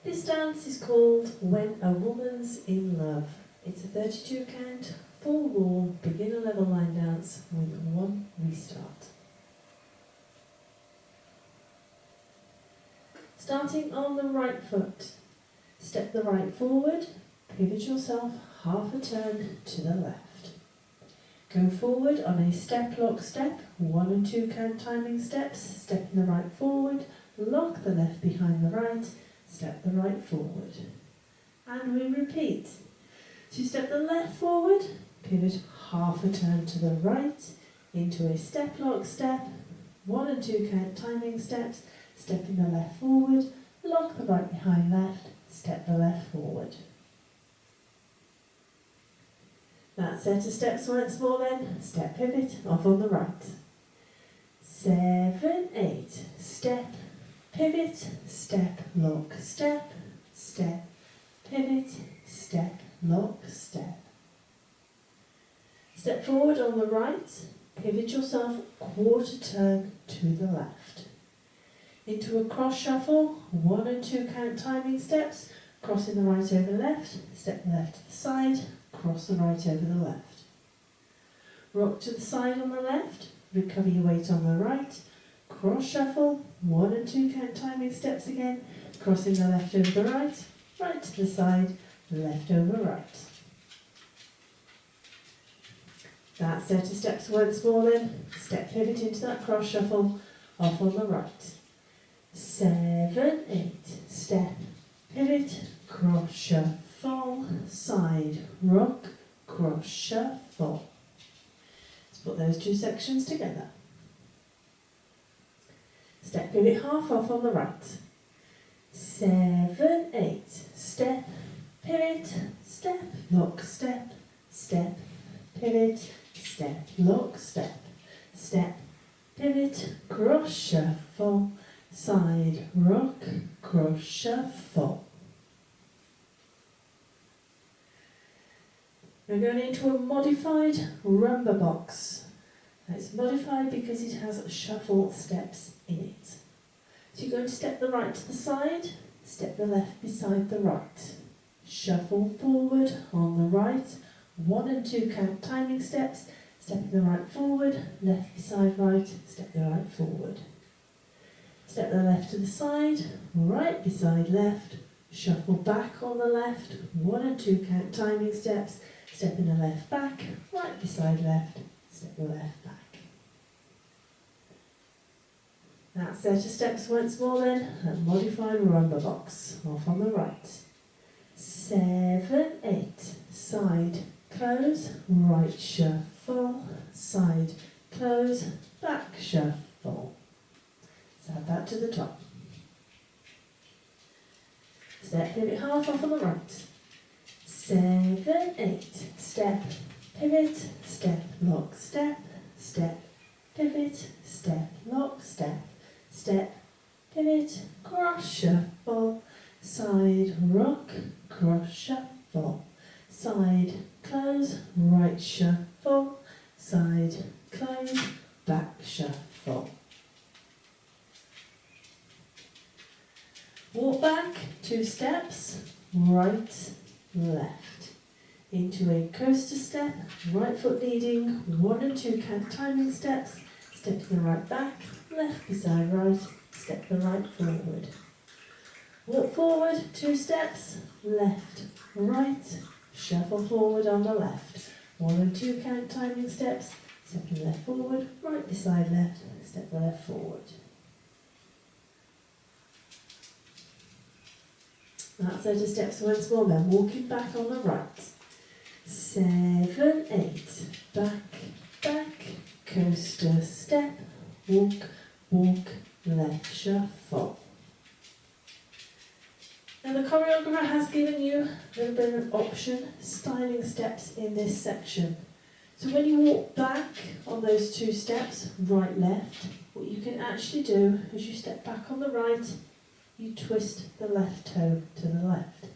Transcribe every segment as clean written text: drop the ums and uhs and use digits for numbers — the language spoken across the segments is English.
This dance is called When a Woman's in Love. It's a 32 count, full wall, beginner level line dance with one restart. Starting on the right foot, step the right forward, pivot yourself half a turn to the left. Go forward on a step, lock, step, 1 and 2 count timing steps, stepping the right forward, lock the left behind the right, step the right forward. And we repeat. So you step the left forward, pivot half a turn to the right, into a step, lock, step, 1 and 2 count timing steps, stepping the left forward, lock the right behind left, step the left forward. That set of steps once more then, step pivot, off on the right. 7, 8, step, pivot, step, lock, step, step, pivot, step, lock, step. Step forward on the right, pivot yourself quarter turn to the left. Into a cross shuffle, 1 and 2 count timing steps, crossing the right over left, step the left to the side, cross the right over the left. Rock to the side on the left, recover your weight on the right, cross shuffle, 1 and 2 count timing steps again, crossing the left over the right, right to the side, left over right. That set of steps once more then, step pivot into that cross shuffle, off on the right. 7, 8, step, pivot, cross shuffle, side, rock, cross shuffle. Let's put those two sections together. Step pivot half off on the right. 7, 8, step, pivot, step, lock, step, step, pivot, step, lock, step, step, pivot, cross shuffle, side, rock, cross shuffle. We're going into a modified rumba box. Now it's modified because it has shuffle steps in it. So you're going to step the right to the side, step the left beside the right. Shuffle forward on the right, 1 and 2 count timing steps, stepping the right forward, left beside right, step the right forward. Step the left to the side, right beside left, shuffle back on the left, 1 and 2 count timing steps, stepping the left back, right beside left, step the left back. That set of steps once more then, a modified rumba box, off on the right. 7, 8, side, close, right shuffle, side, close, back shuffle. Let's add that to the top. Step pivot half off on the right. 7, 8, step, pivot, step, lock, step, step, pivot, step, lock, step, step, pivot, cross shuffle, side, rock, cross shuffle, side, close, right shuffle, side, close, back shuffle. Walk back 2 steps, right, left. Into a coaster step, right foot leading, 1 and 2 count timing steps, stepping the right back, left beside right, step the right forward. Walk forward 2 steps, left, right, shuffle forward on the left, 1 and 2 count timing steps, stepping the left forward, right beside left, step the left forward. That set of steps once more then, walking back on the right. 7, 8, back, back, coaster step, walk, walk, left shuffle. Now the choreographer has given you a little bit of an option, styling steps in this section. So when you walk back on those 2 steps, right, left, what you can actually do as you step back on the right, you twist the left toe to the left.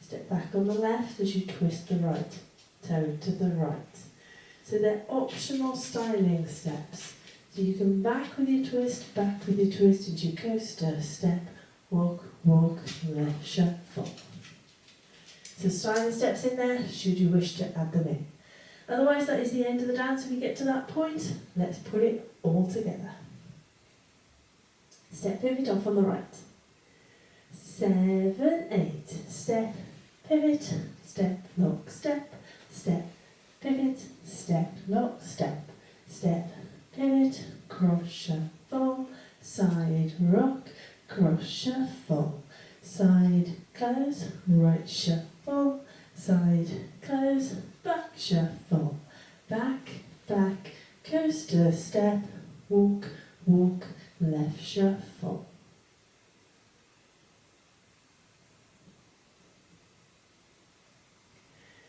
Step back on the left as you twist the right toe to the right. So they're optional styling steps. So you can back with your twist into your coaster step, walk, walk, left, shuffle. So slide the steps in there, should you wish to add them in. Otherwise, that is the end of the dance. When we get to that point, let's put it all together. Step, pivot off on the right. 7, 8. Step, pivot, step, lock, step, step, pivot, step, lock, step, step, pivot, cross, shuffle, side, rock, cross, shuffle, side, close, right, shuffle, side, close, back, shuffle, back, back, coaster, step, walk, walk, left, shuffle.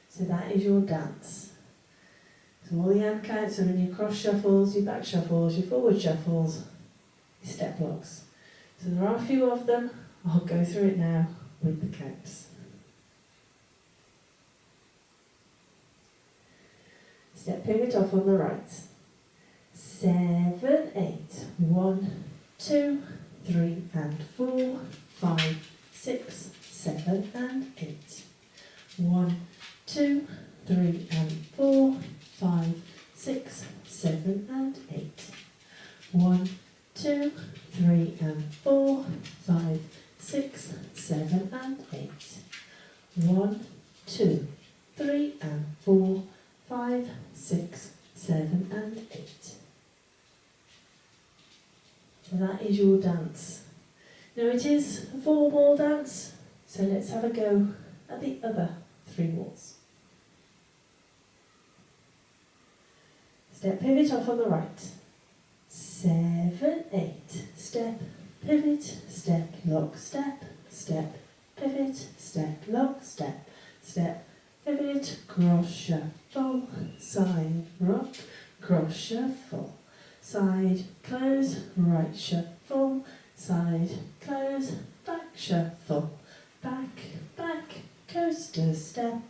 So that is your dance. So all the hand counts are in your cross shuffles, your back shuffles, your forward shuffles, your step locks. So there are a few of them. I'll go through it now with the counts. Step, pivot off on the right. 7, 8. 1, 2, 3 and 4, 5, 6, 7 and 8. 1, 2, 3 and 4, 5, 6, 7 and 8. 1, 2, 3 and 4, 5, 6, 7 and 8. 1, 2, 3 and 4, 5, 6, 7 and 8. So that is your dance. Now it is a 4-wall dance, so let's have a go at the other 3 walls. Step, pivot off on the right. 7, 8. Step, pivot, step, lock, step, step, pivot, step, lock, step, step, pivot, cross, shuffle, side, rock, cross, shuffle, side, close, right, shuffle, side, close, back, shuffle, back, back, coaster, step,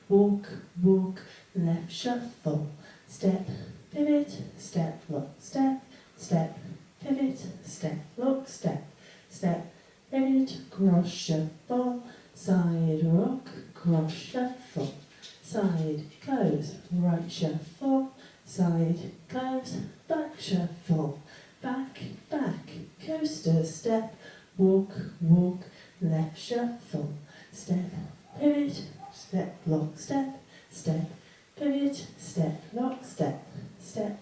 walk, walk, left, shuffle, step, pivot, step, lock, step, step, pivot, step, lock, step, step, pivot, cross, shuffle, side, rock, cross, shuffle, side, close, right, shuffle, side, close, back, shuffle, back, back, coaster, step, walk, walk, left, shuffle, step, pivot, step, lock, step, step, pivot, step, lock, step, step,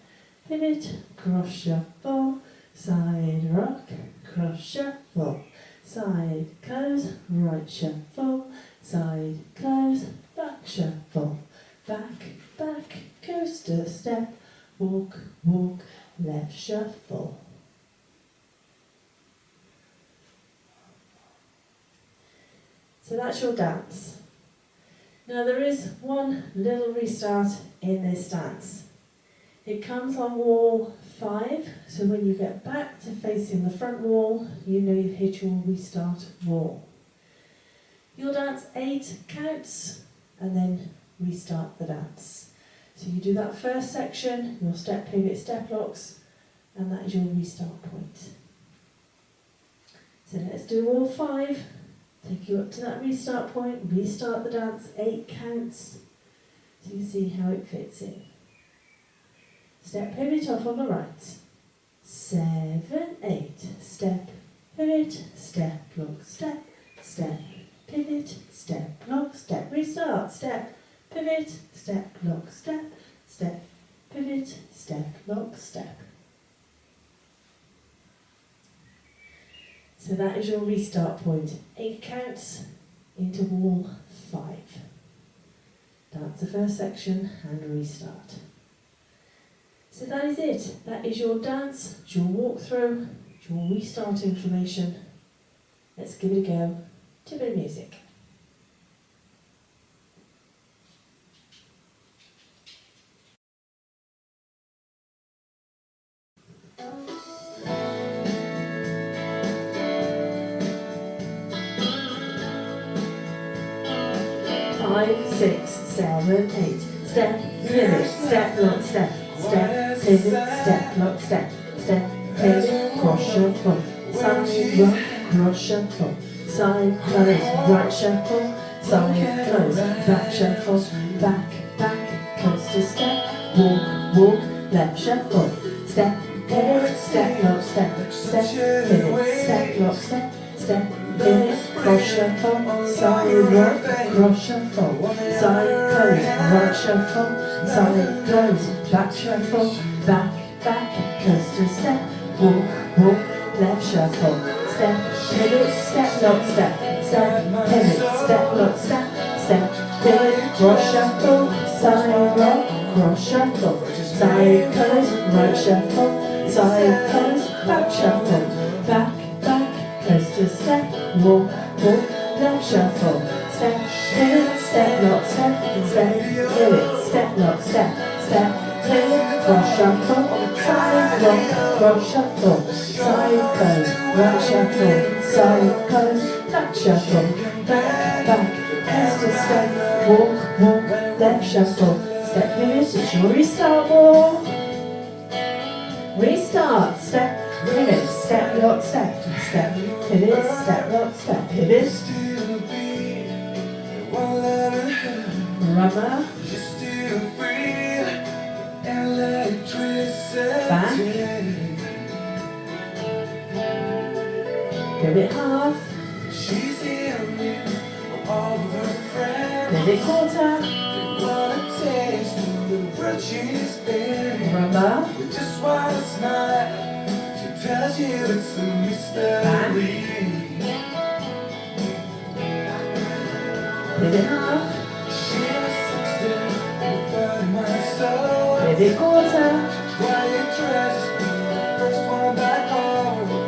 pivot, cross, shuffle, side, rock, cross, shuffle, side, close, right, shuffle, side, close, back, shuffle, back, back, coaster, step, walk, walk, left, shuffle. So that's your dance. Now there is one little restart in this dance. It comes on wall 5, so when you get back to facing the front wall, you know you've hit your restart wall. You'll dance 8 counts and then restart the dance. So you do that first section, your step, pivot, step locks, and that is your restart point. So let's do all 5. Take you up to that restart point, restart the dance, 8 counts, so you see how it fits in. Step, pivot off on the right. 7, 8. Step, pivot, step, lock, step, step, pivot, step, lock, step, restart, step, pivot, step, lock, step, step, pivot, step, lock, step. So that is your restart point. 8 counts into wall 5. Dance the first section and restart. So that is it. That is your dance, it's your walkthrough, it's your restart information. Let's give it a go to a bit of music. Five, 6, 7, 8. Step, pivot, step, lock, step, step, pivot, step, lock, step, step, pivot, cross, shuffle, side, rock, cross shuffle, side, close, right shuffle, side, close, back shuffle, back, coaster step, walk, left shuffle, step, pivot, step, lock, step, pivot, step, lock, step, pivot, cross shuffle, side, rock, cross shuffle, side, close, right shuffle, side, close, back shuffle, back, coaster step, walk, left shuffle, step, pivot, step, lock, step, pivot, step, lock, step, pivot, cross shuffle, side, rock, cross shuffle, side, close, right shuffle, side, close, back shuffle, back, coaster step, walk, left shuffle, step, pivot, step, lock, step, pivot, step, lock, step, pivot, cross shuffle, side, rock, cross shuffle, side, close, right shuffle, side, close, back shuffle, back, coaster step, walk, left shuffle, step, pivot, it's your restart walk. Restart, step, pivot, step, lock, step, pivot, step, lock, step, pivot. Rubber. Back. Pivot half. Pivot quarter. Rubber. Back. Pivot half. Pivot quarter.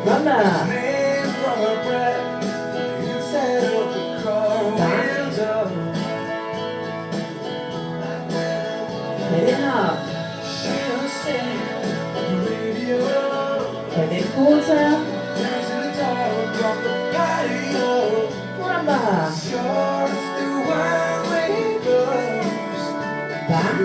Rubber. Back. Pivot half. Pivot quarter. Rubber. Back.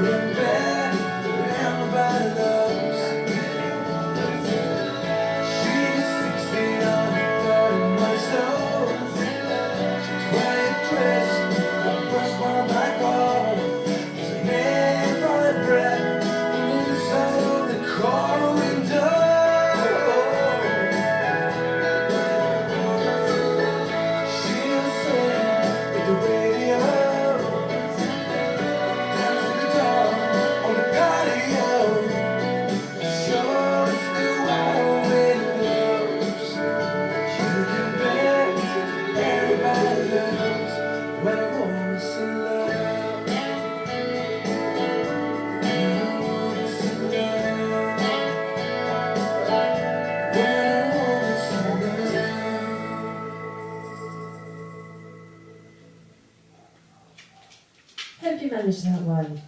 Hope you managed that one.